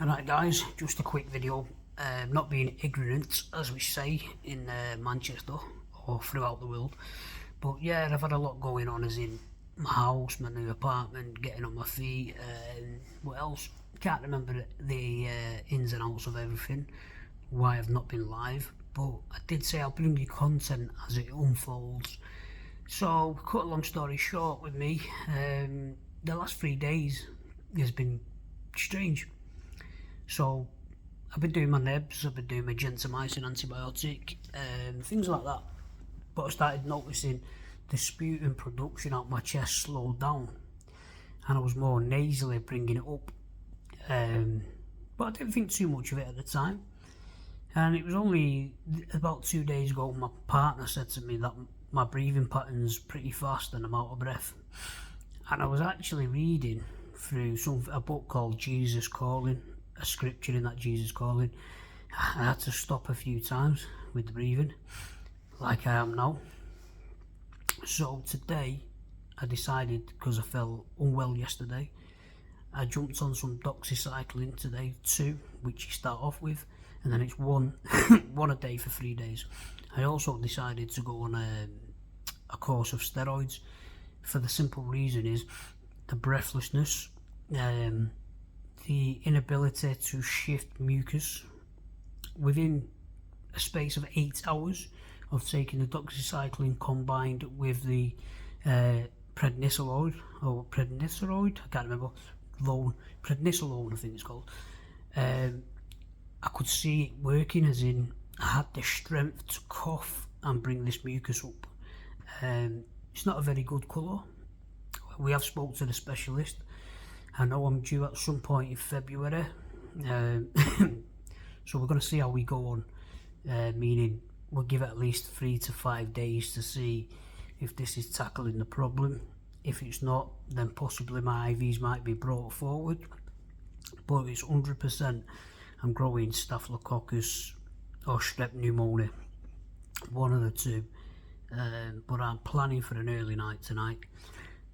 Alright guys, just a quick video, not being ignorant as we say in Manchester or throughout the world, but yeah, I've had a lot going on as in my house, my new apartment, getting on my feet, what else, can't remember the ins and outs of everything, why I've not been live, but I did say I'll bring you content as it unfolds. So cut a long story short with me, the last 3 days has been strange. So I've been doing my nebs, I've been doing my gentamicin antibiotic, things like that. But I started noticing the sputum production out my chest slowed down, and I was more nasally bringing it up. But I didn't think too much of it at the time. And it was only about 2 days ago my partner said to me that my breathing pattern's pretty fast and I'm out of breath. And I was actually reading through a book called Jesus Calling, a scripture in that Jesus Calling. I had to stop a few times with the breathing, like I am now. So today I decided, because I felt unwell yesterday, I jumped on some doxycycline today too, which you start off with, and then it's one a day for 3 days. I also decided to go on a course of steroids for the simple reason is the breathlessness, the inability to shift mucus within a space of 8 hours of taking the doxycycline combined with the prednisolone, I can't remember, prednisolone I think it's called. I could see it working, as in I had the strength to cough and bring this mucus up. It's not a very good colour. We have spoke to the specialist. I know I'm due at some point in February, so we're going to see how we go on, meaning we'll give it at least 3 to 5 days to see if this is tackling the problem. If it's not, then possibly my IVs might be brought forward, but it's 100% I'm growing Staphylococcus or Strep pneumoniae, one of the two, but I'm planning for an early night tonight.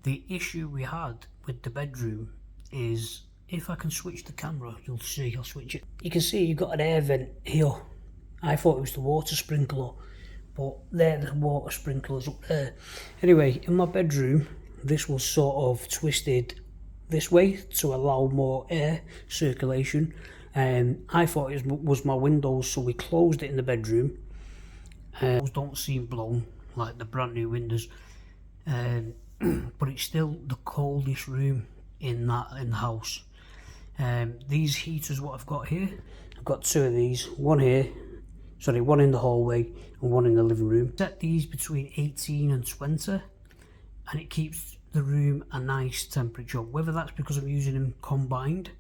The issue we had with the bedroom is, if I can switch the camera, you'll see, I'll switch it. You can see you've got an air vent here. I thought it was the water sprinkler, but there the water sprinkler's up there. Anyway, in my bedroom, this was sort of twisted this way to allow more air circulation. I thought it was my windows, so we closed it in the bedroom. Those don't seem blown like the brand new windows, but it's still the coldest room in the house. These heaters, what I've got here, I've got 2 of these, one in the hallway and one in the living room. Set these between 18 and 20, and it keeps the room a nice temperature. Whether that's because I'm using them combined,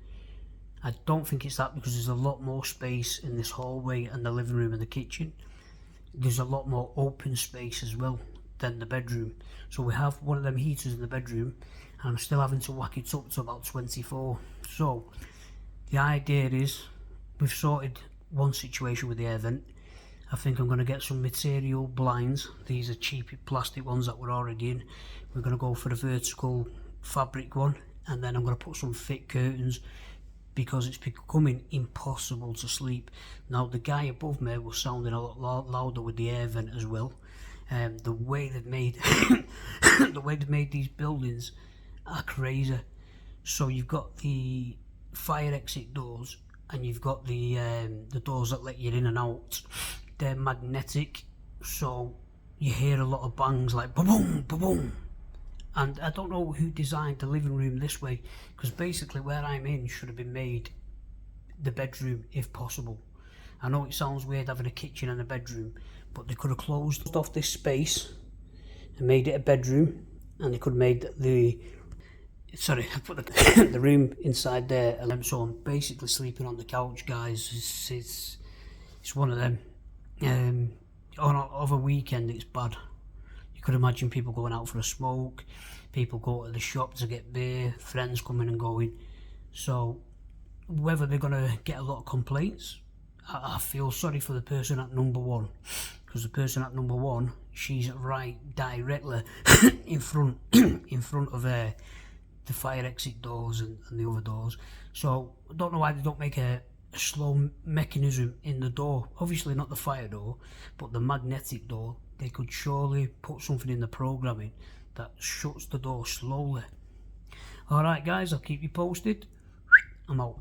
I don't think it's that, because there's a lot more space in this hallway and the living room and the kitchen. There's a lot more open space as well than the bedroom. So we have one of them heaters in the bedroom, and I'm still having to whack it up to about 24. So the idea is, we've sorted one situation with the air vent. I think I'm going to get some material blinds. These are cheap plastic ones that were already in. We're going to go for the vertical fabric one, and then I'm going to put some thick curtains, because it's becoming impossible to sleep. Now the guy above me was sounding a lot louder with the air vent as well. The way they've made these buildings are crazy. So you've got the fire exit doors, and you've got the doors that let you in and out. They're magnetic, so you hear a lot of bangs like ba-boom, ba-boom. And I don't know who designed the living room this way, because basically where I'm in should have been made the bedroom if possible. I know it sounds weird having a kitchen and a bedroom, but they could have closed off this space and made it a bedroom, and they could have made the the room inside there. So I'm basically sleeping on the couch, guys. It's one of them. On a weekend it's bad. You could imagine people going out for a smoke, people go to the shop to get beer, friends coming and going. So whether they're going to get a lot of complaints, I feel sorry for the person at number 1, because the person at number 1, she's right directly in front of the fire exit doors and the other doors. So I don't know why they don't make a slow mechanism in the door. Obviously not the fire door, but the magnetic door. They could surely put something in the programming that shuts the door slowly. Alright guys, I'll keep you posted. I'm out.